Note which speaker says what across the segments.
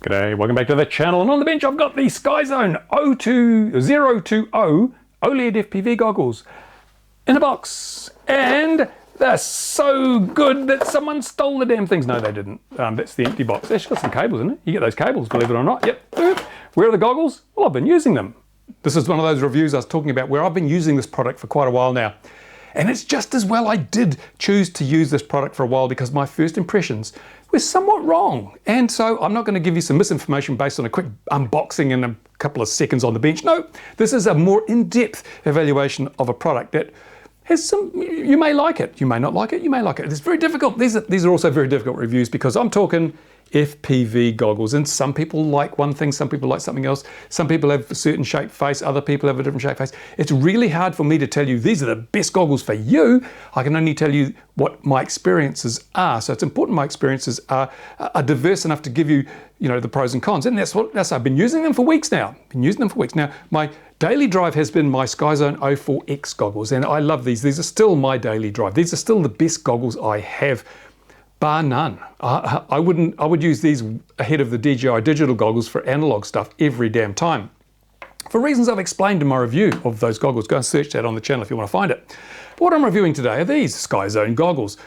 Speaker 1: G'day, welcome back to the channel, and on the bench I've got the Skyzone O2O OLED FPV goggles in a box, and they're so good that someone stole the damn things. No, they didn't. That's the empty box. It's got some cables in it. You get those cables, believe it or not. Yep. Where are the goggles? Well, I've been using them. This is one of those reviews I was talking about where I've been using this product for quite a while now. And it's just as well I did choose to use this product for a while, because my first impressions were somewhat wrong. And so I'm not going to give you some misinformation based on a quick unboxing and a couple of seconds on the bench. No, this is a more in-depth evaluation of a product that has some, you may like it, you may not like it, you may like it. It's very difficult. These are also very difficult reviews because I'm talking FPV goggles, and some people like one thing, some people like something else. Some people have a certain shaped face, other people have a different shaped face. It's really hard for me to tell you these are the best goggles for you. I can only tell you what my experiences are. So it's important my experiences are diverse enough to give you, the pros and cons. And that's I've been using them for weeks now. Now, my daily drive has been my Skyzone O4X goggles, and I love these. These are still my daily drive. These are still the best goggles I have, bar none. I would use these ahead of the DJI digital goggles for analog stuff every damn time. For reasons I've explained in my review of those goggles. Go and search that on the channel if you want to find it. But what I'm reviewing today are these Skyzone goggles.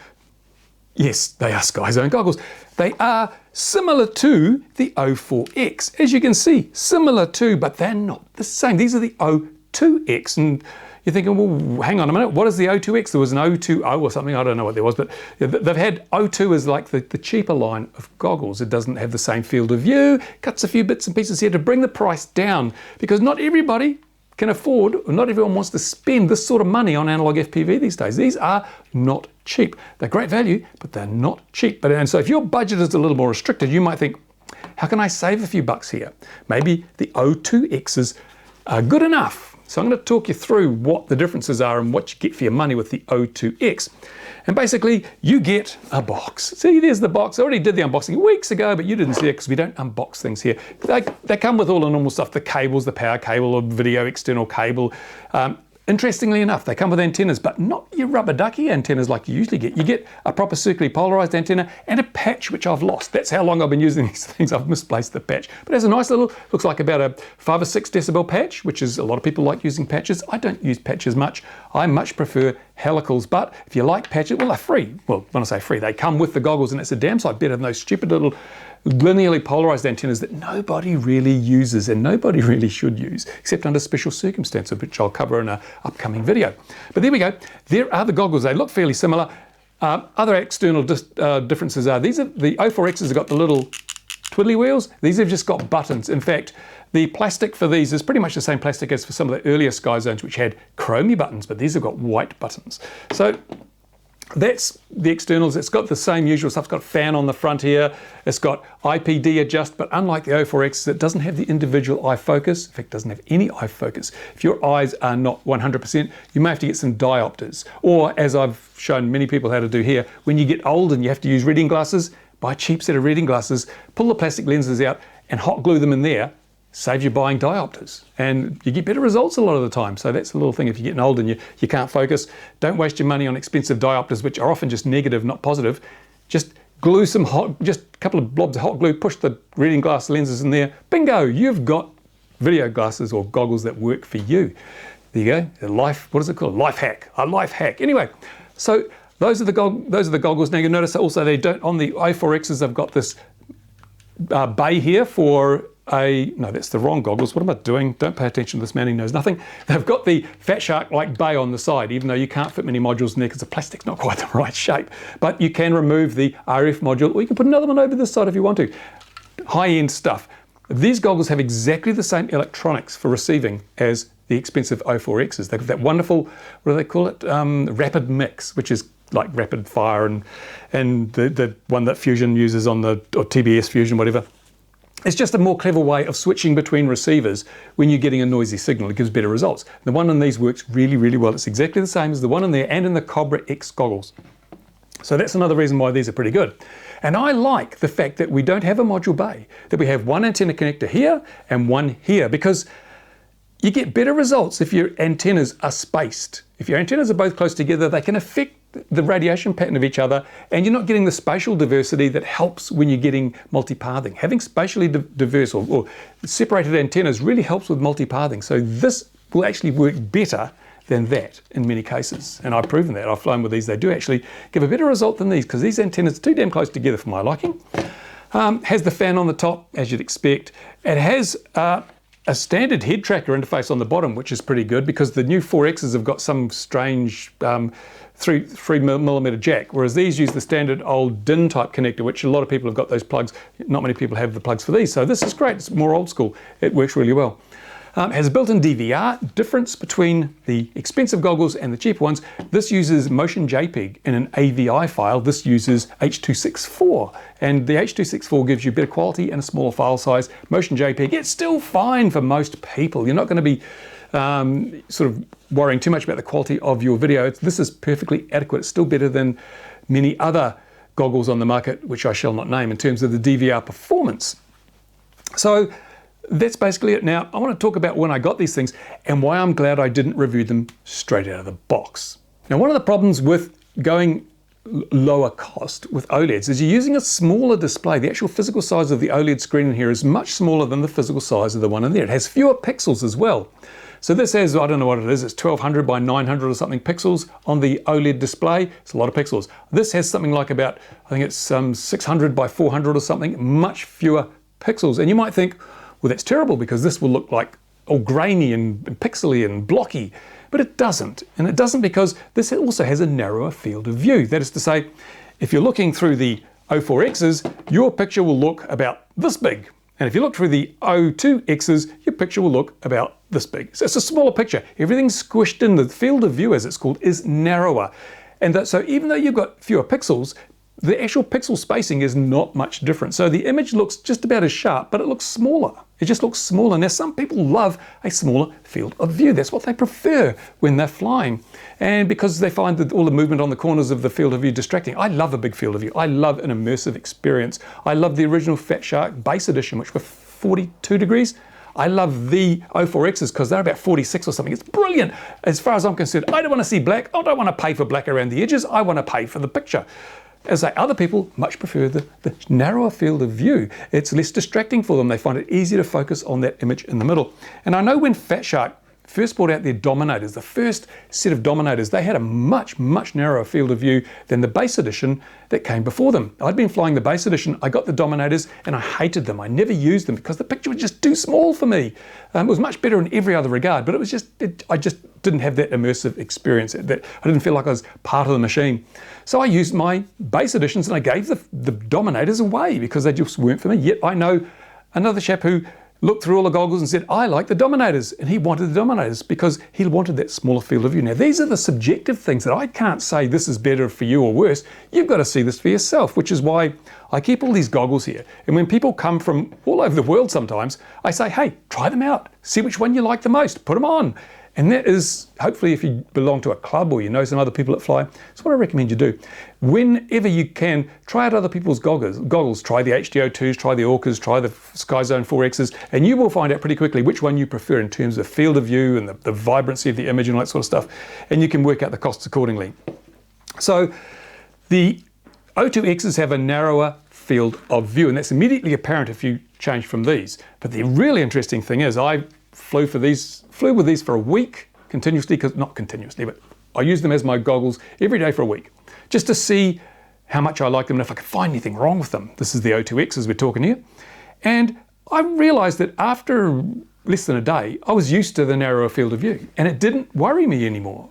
Speaker 1: Yes, they are Skyzone goggles. They are similar to the O4X. As you can see, similar to, but they're not the same. These are the O2X. And you're thinking, well, hang on a minute, what is the O2X? There was an O2O or something, I don't know what there was, but they've had O2 as like the cheaper line of goggles. It doesn't have the same field of view, cuts a few bits and pieces here to bring the price down, because not everybody can afford, or not everyone wants to spend this sort of money on analog FPV these days. These are not cheap. They're great value, but they're not cheap. And so if your budget is a little more restricted, you might think, how can I save a few bucks here? Maybe the O2Xs are good enough. So I'm going to talk you through what the differences are and what you get for your money with the O2X. And basically, you get a box. See, there's the box. I already did the unboxing weeks ago, but you didn't see it because we don't unbox things here. They come with all the normal stuff, the cables, the power cable, or video external cable. Interestingly enough, they come with antennas, but not your rubber ducky antennas like you usually get. You get a proper circularly polarized antenna and a patch, which I've lost. That's how long I've been using these things. I've misplaced the patch. But it has a nice little, looks like about a 5 or 6 decibel patch, which is a lot of people like using patches. I don't use patches much. I much prefer helicals, but if you like patches, well, they're free. Well, when I say free, they come with the goggles, and it's a damn sight better than those stupid little linearly polarized antennas that nobody really uses and nobody really should use, except under special circumstances, which I'll cover in an upcoming video. But there we go. There are the goggles. They look fairly similar. Other external differences are these are the O4Xs have got the little twiddly wheels. These have just got buttons. In fact, the plastic for these is pretty much the same plastic as for some of the earlier Skyzones, which had chromey buttons, but these have got white buttons. So that's the externals. It's got the same usual stuff. It's got a fan on the front here. It's got IPD adjust, but unlike the O4X, it doesn't have the individual eye focus. In fact, it doesn't have any eye focus. If your eyes are not 100%, you may have to get some diopters. Or, as I've shown many people how to do here, when you get old and you have to use reading glasses, buy a cheap set of reading glasses, pull the plastic lenses out and hot glue them in there. Saves you buying diopters, and you get better results a lot of the time. So that's a little thing if you're getting old and you can't focus. Don't waste your money on expensive diopters, which are often just negative, not positive. Just glue just a couple of blobs of hot glue, push the reading glass lenses in there. Bingo, you've got video glasses or goggles that work for you. There you go. What is it called? Life hack. A life hack. Anyway, so those are the goggles. Now you notice also they don't, on the O4Xs, they've got this bay here for no, that's the wrong goggles. What am I doing? Don't pay attention to this man, he knows nothing. They've got the fat shark like bay on the side, even though you can't fit many modules in there because the plastic's not quite the right shape. But you can remove the RF module, or you can put another one over this side if you want to. High-end stuff. These goggles have exactly the same electronics for receiving as the expensive O4Xs. They've got that wonderful, what do they call it? RapidMix, which is like rapid fire and the one that Fusion uses on or TBS Fusion, whatever. It's just a more clever way of switching between receivers when you're getting a noisy signal. It gives better results. The one on these works really, really well. It's exactly the same as the one in there and in the Cobra X goggles. So that's another reason why these are pretty good. And I like the fact that we don't have a module bay, that we have one antenna connector here and one here, because you get better results if your antennas are spaced. If your antennas are both close together, they can affect the radiation pattern of each other, and you're not getting the spatial diversity that helps when you're getting multipathing. Having spatially diverse or separated antennas really helps with multipathing. So this will actually work better than that in many cases. And I've proven that. I've flown with these. They do actually give a better result than these because these antennas are too damn close together for my liking. Has the fan on the top, as you'd expect. It has a standard head tracker interface on the bottom, which is pretty good because the new 4Xs have got some strange 3mm jack, whereas these use the standard old DIN type connector, which a lot of people have got those plugs. Not many people have the plugs for these. So this is great. It's more old school. It works really well. Has a built-in DVR. Difference between the expensive goggles and the cheaper ones. This uses motion-JPEG in an AVI file. This uses H.264. And the H.264 gives you better quality and a smaller file size. Motion-JPEG, it's still fine for most people. You're not going to be sort of worrying too much about the quality of your video. This is perfectly adequate. It's still better than many other goggles on the market, which I shall not name, in terms of the DVR performance. So that's basically it. Now, I want to talk about when I got these things and why I'm glad I didn't review them straight out of the box. Now, one of the problems with going lower cost with OLEDs is you're using a smaller display. The actual physical size of the OLED screen in here is much smaller than the physical size of the one in there. It has fewer pixels as well. So this has, I don't know what it is, it's 1200 by 900 or something pixels on the OLED display. It's a lot of pixels. This has something like about, I think it's 600 by 400 or something, much fewer pixels. And you might think, well, that's terrible because this will look like all grainy and pixely and blocky, but it doesn't. And it doesn't because this also has a narrower field of view. That is to say, if you're looking through the O4Xs, your picture will look about this big. And if you look through the O2Xs, your picture will look about this big. So it's a smaller picture. Everything's squished in. The field of view, as it's called, is narrower. And so even though you've got fewer pixels, the actual pixel spacing is not much different. So the image looks just about as sharp, but it looks smaller. It just looks smaller. Now, some people love a smaller field of view. That's what they prefer when they're flying. And because they find that all the movement on the corners of the field of view distracting. I love a big field of view. I love an immersive experience. I love the original Fat Shark base edition, which were 42 degrees. I love the O4Xs because they're about 46 or something. It's brilliant. As far as I'm concerned, I don't want to see black. I don't want to pay for black around the edges. I want to pay for the picture. As I say, other people much prefer the narrower field of view. It's less distracting for them. They find it easier to focus on that image in the middle. And I know when Fat Shark first brought out their dominators, the first set of dominators, they had a much, much narrower field of view than the base edition that came before them. I'd been flying the base edition, I got the dominators, and I hated them. I never used them because the picture was just too small for me. It was much better in every other regard, but it was just, I just didn't have that immersive experience. That I didn't feel like I was part of the machine. So I used my base editions and I gave the dominators away because they just weren't for me. Yet I know another chap who looked through all the goggles and said, I like the dominators. And he wanted the dominators because he wanted that smaller field of view. Now, these are the subjective things that I can't say this is better for you or worse. You've got to see this for yourself, which is why I keep all these goggles here. And when people come from all over the world sometimes, I say, hey, try them out. See which one you like the most. Put them on. And that is, hopefully, if you belong to a club or you know some other people that fly, that's what I recommend you do. Whenever you can, try out other people's goggles. Try the HD02s, try the Orcas, try the Skyzone 4Xs, and you will find out pretty quickly which one you prefer in terms of field of view and the vibrancy of the image and all that sort of stuff. And you can work out the costs accordingly. So the O2Xs have a narrower field of view, and that's immediately apparent if you change from these. But the really interesting thing is I flew with these for a week continuously, not continuously, but I used them as my goggles every day for a week, just to see how much I like them and if I could find anything wrong with them. This is the O2X as we're talking here. And I realized that after less than a day, I was used to the narrower field of view and it didn't worry me anymore.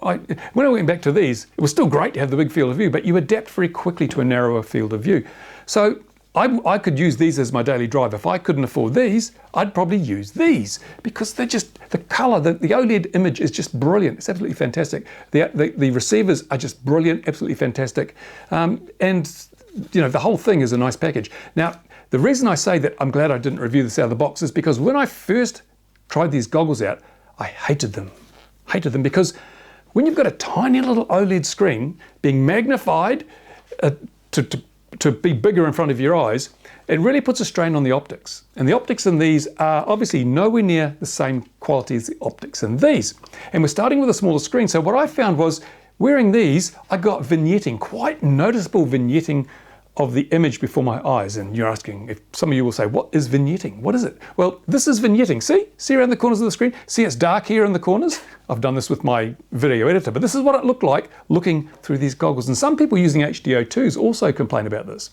Speaker 1: When I went back to these, it was still great to have the big field of view, but you adapt very quickly to a narrower field of view. So I could use these as my daily drive. If I couldn't afford these, I'd probably use these because they're just, the color, the OLED image is just brilliant. It's absolutely fantastic. The receivers are just brilliant, absolutely fantastic. And you know, the whole thing is a nice package. Now, the reason I say that I'm glad I didn't review this out of the box is because when I first tried these goggles out, I hated them. Because when you've got a tiny little OLED screen being magnified to be bigger in front of your eyes, it really puts a strain on the optics. And the optics in these are obviously nowhere near the same quality as the optics in these. And we're starting with a smaller screen. So what I found was wearing these, I got vignetting, quite noticeable vignetting of the image before my eyes. And you're asking, if some of you will say, what is vignetting? What is it? Well, this is vignetting. See around the corners of the screen? See it's dark here in the corners? I've done this with my video editor, but this is what it looked like looking through these goggles. And some people using HDO2s also complain about this.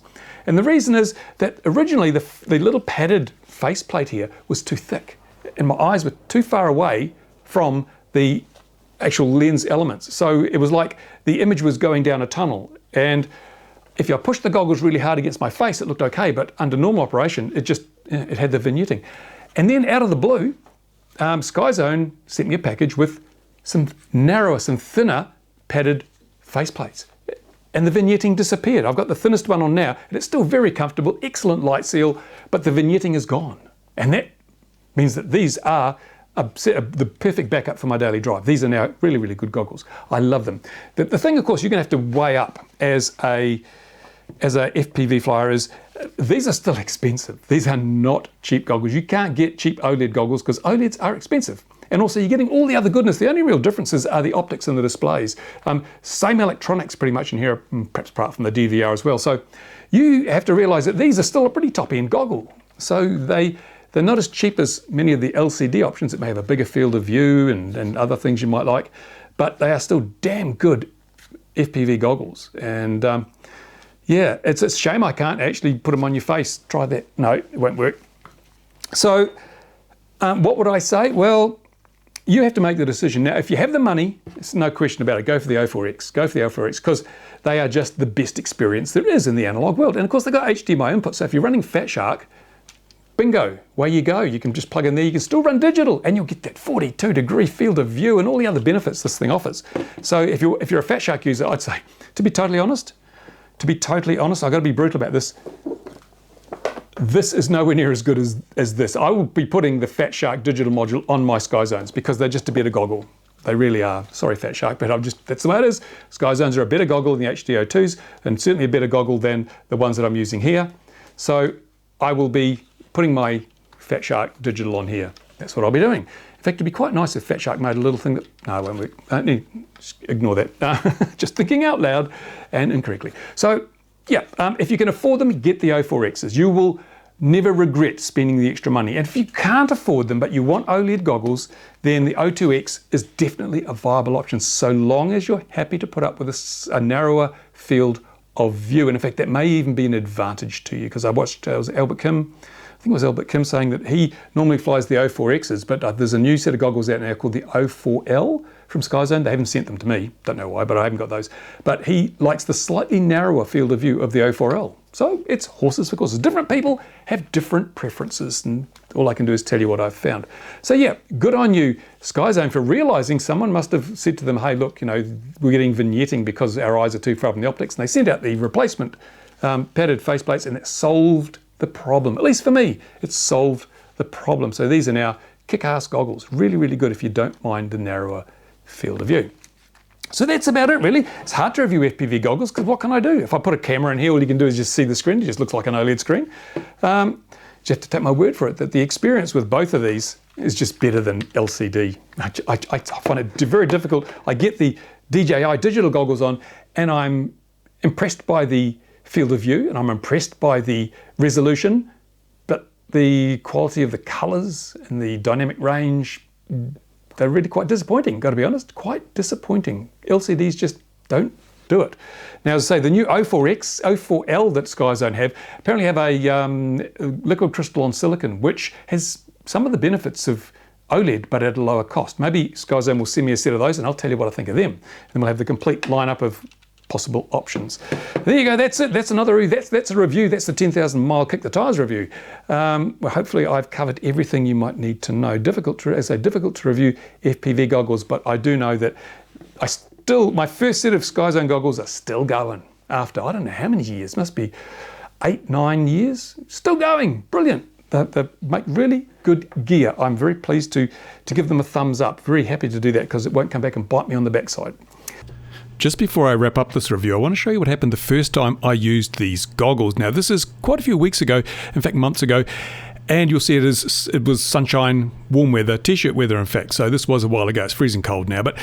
Speaker 1: And the reason is that originally the little padded faceplate here was too thick and my eyes were too far away from the actual lens elements. So it was like the image was going down a tunnel. And if I pushed the goggles really hard against my face, it looked okay, but under normal operation, it had the vignetting. And then out of the blue, Skyzone sent me a package with some narrower, some thinner padded faceplates. And the vignetting disappeared. I've got the thinnest one on now, and it's still very comfortable, excellent light seal, but the vignetting is gone. And that means that these are the perfect backup for my daily drive. These are now really, really good goggles. I love them. The thing, of course, you're going to have to weigh up as a FPV flyer is these are still expensive. These are not cheap goggles. You can't get cheap OLED goggles because OLEDs are expensive. And also you're getting all the other goodness. The only real differences are the optics and the displays. Same electronics pretty much in here, perhaps apart from the DVR as well. So you have to realize that these are still a pretty top-end goggle. So they're not as cheap as many of the LCD options that may have a bigger field of view and other things you might like, but they are still damn good FPV goggles. And yeah, it's a shame I can't actually put them on your face. Try that. No, it won't work. So what would I say? Well, you have to make the decision. Now, if you have the money, there's no question about it, go for the O4X. Go for the O4X because they are just the best experience there is in the analog world. And of course, they've got HDMI input. So if you're running Fat Shark, bingo, away you go. You can just plug in there. You can still run digital and you'll get that 42-degree field of view and all the other benefits this thing offers. So if you're a Fat Shark user, I'd say, to be totally honest, I've got to be brutal about this. This is nowhere near as good as this. I will be putting the Fat Shark digital module on my Skyzones because they're just a better goggle. They really are. Sorry, Fat Shark, but that's the way it is. Skyzones are a better goggle than the HDO2s and certainly a better goggle than the ones that I'm using here. So I will be putting my Fat Shark digital on here. That's what I'll be doing. In fact, it'd be quite nice if Fat Shark made a little thing that, no, it won't work. Ignore that. Just thinking out loud and incorrectly. So yeah, if you can afford them, get the O4Xs. You will never regret spending the extra money. And if you can't afford them, but you want OLED goggles, then the O2X is definitely a viable option, so long as you're happy to put up with a narrower field of view. And in fact, that may even be an advantage to you, because I watched, I think it was Albert Kim saying that he normally flies the O4Xs, but there's a new set of goggles out now called the O4L from Skyzone. They haven't sent them to me, don't know why, but I haven't got those. But he likes the slightly narrower field of view of the O4L. So it's horses for courses. Different people have different preferences, and all I can do is tell you what I've found. So yeah, good on you, Skyzone, for realizing someone must have said to them, hey, look, we're getting vignetting because our eyes are too far from the optics. And they sent out the replacement padded faceplates, and it solved the problem. At least for me, it solved the problem. So these are now kick-ass goggles. Really, really good if you don't mind the narrower field of view. So that's about it, really. It's hard to review FPV goggles because what can I do? If I put a camera in here, all you can do is just see the screen. It just looks like an OLED screen. You have to take my word for it that the experience with both of these is just better than LCD. I find it very difficult. I get the DJI digital goggles on and I'm impressed by the field of view and I'm impressed by the resolution, but the quality of the colors and the dynamic range, they're really quite disappointing, got to be honest, quite disappointing. LCDs just don't do it. Now, as I say, the new O4X, O4L that Skyzone have, apparently have a liquid crystal on silicon, which has some of the benefits of OLED, but at a lower cost. Maybe Skyzone will send me a set of those and I'll tell you what I think of them. And we'll have the complete lineup of possible options. There you go, that's it. That's another review. That's a review. That's the 10,000 mile kick the tires review. Well, hopefully I've covered everything you might need to know. Difficult to review FPV goggles, but I do know that my first set of Skyzone goggles are still going after, I don't know how many years, must be 8, 9 years, still going, brilliant. They make really good gear. I'm very pleased to give them a thumbs up. Very happy to do that because it won't come back and bite me on the backside. Just before I wrap up this review, I want to show you what happened the first time I used these goggles. Now, this is quite a few weeks ago, in fact, months ago, And you'll see it was sunshine, warm weather, t-shirt weather in fact. So this was a while ago. It's freezing cold now. But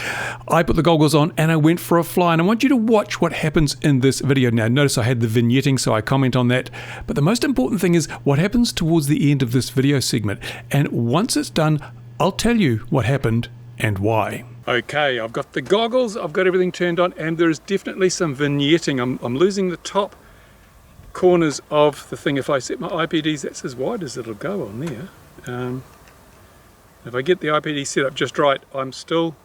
Speaker 1: I put the goggles on and I went for a fly. And I want you to watch what happens in this video. Now notice I had the vignetting, so I comment on that. But the most important thing is what happens towards the end of this video segment. And once it's done, I'll tell you what happened and why. Okay, I've got the goggles, I've got everything turned on, and there's definitely some vignetting. I'm losing the top corners of the thing. If I set my IPDs, that's as wide as it'll go on there. If I get the IPD set up just right, I'm still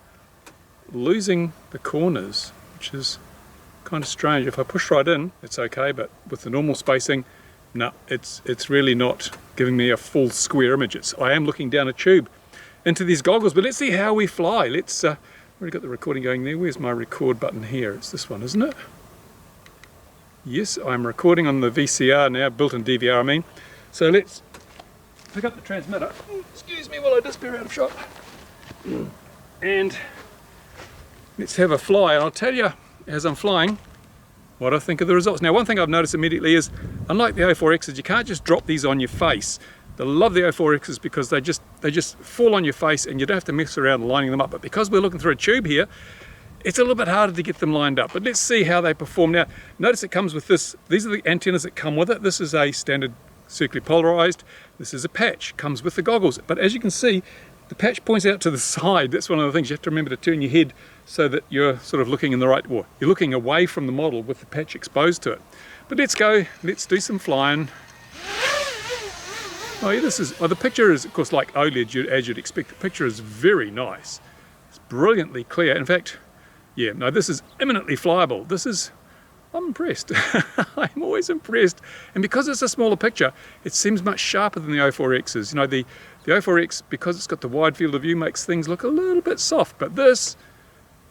Speaker 1: losing the corners, which is kind of strange. If I push right in, it's okay, but with the normal spacing, no, it's really not giving me a full square image. I am looking down a tube into these goggles, but let's see how we fly. Let's already got the recording going there. Where's my record button here? It's this one, isn't it? Yes, I'm recording on the VCR now, built-in DVR I mean. So let's pick up the transmitter. Excuse me while I disappear out of shot. And let's have a fly. I'll tell you as I'm flying what I think of the results. Now one thing I've noticed immediately is, unlike the O4Xs, you can't just drop these on your face. I love the O4Xs because they just fall on your face and you don't have to mess around lining them up. But because we're looking through a tube here, it's a little bit harder to get them lined up. But let's see how they perform. Now, notice it comes with this. These are the antennas that come with it. This is a standard circularly polarized. This is a patch, comes with the goggles. But as you can see, the patch points out to the side. That's one of the things you have to remember, to turn your head so that you're sort of looking in the right, or you're looking away from the model with the patch exposed to it. But let's go, let's do some flying. Oh yeah, the picture is of course like OLED, as you'd expect. The picture is very nice. It's brilliantly clear. In fact, yeah, no, this is eminently flyable. I'm impressed. I'm always impressed. And because it's a smaller picture, it seems much sharper than the O4Xs. You know, the O4X, because it's got the wide field of view, makes things look a little bit soft. But this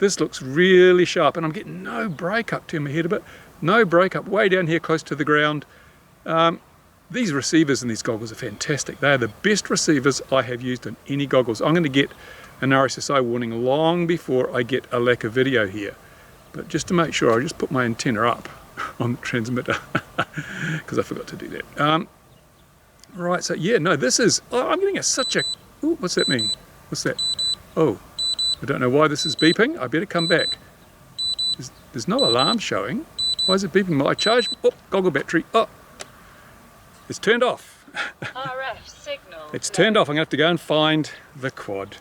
Speaker 1: looks really sharp, and I'm getting no breakup. Turn my head a bit. No breakup way down here close to the ground. These receivers in these goggles are fantastic. They are the best receivers I have used in any goggles. I'm going to get an RSSI warning long before I get a lack of video here. But just to make sure, I'll just put my antenna up on the transmitter because I forgot to do that. Right, so yeah, no, this is, I'm getting such a, ooh, what's that mean? What's that? Oh, I don't know why this is beeping. I better come back. There's no alarm showing. Why is it beeping? I charged, oh, goggle battery, oh. It's turned off.
Speaker 2: RF signal.
Speaker 1: It's turned off. I'm going to have to go and find the quad.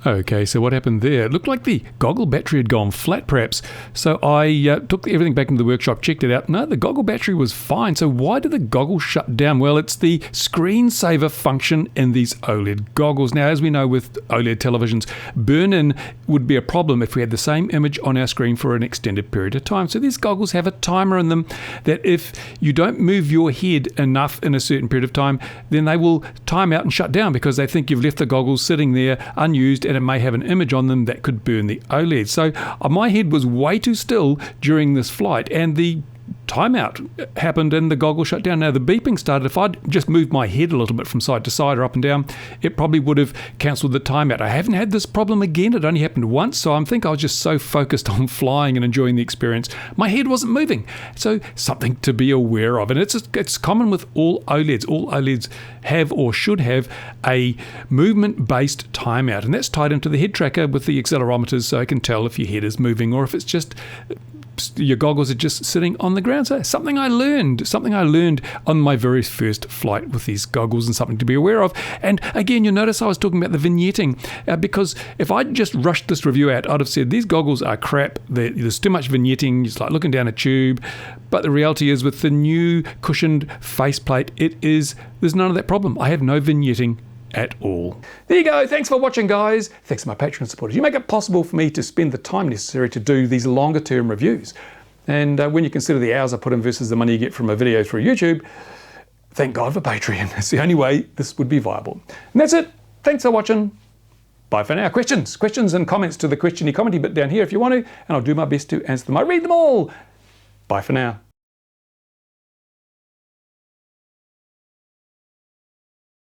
Speaker 1: Okay, so what happened there? It looked like the goggle battery had gone flat perhaps. So I took everything back into the workshop, checked it out. No, the goggle battery was fine. So why did the goggle shut down? Well, it's the screensaver function in these OLED goggles. Now, as we know with OLED televisions, burn-in would be a problem if we had the same image on our screen for an extended period of time. So these goggles have a timer in them that if you don't move your head enough in a certain period of time, then they will time out and shut down because they think you've left the goggles sitting there unused, and it may have an image on them that could burn the OLED. So my head was way too still during this flight, and the timeout happened and the goggle shut down. Now the beeping started. If I'd just moved my head a little bit from side to side or up and down, it probably would have cancelled the timeout. I haven't had this problem again. It only happened once, so I think I was just so focused on flying and enjoying the experience, my head wasn't moving. So something to be aware of. And it's common with all OLEDs. All OLEDs have or should have a movement-based timeout, and that's tied into the head tracker with the accelerometers, so I can tell if your head is moving or if it's just your goggles are just sitting on the ground. So something I learned on my very first flight with these goggles, and something to be aware of. And again, you'll notice I was talking about the vignetting because if I'd just rushed this review out, I'd have said these goggles are crap. There's too much vignetting. It's like looking down a tube. But the reality is, with the new cushioned faceplate, there's none of that problem. I have no vignetting at all. There you go. Thanks for watching, guys. Thanks to my Patreon supporters. You make it possible for me to spend the time necessary to do these longer term reviews. And when you consider the hours I put in versus the money you get from a video through YouTube, thank God for Patreon. It's the only way this would be viable. And that's it. Thanks for watching. Bye for now. Questions and comments to the questiony commenty bit down here if you want to, and I'll do my best to answer them. I read them all. Bye for now.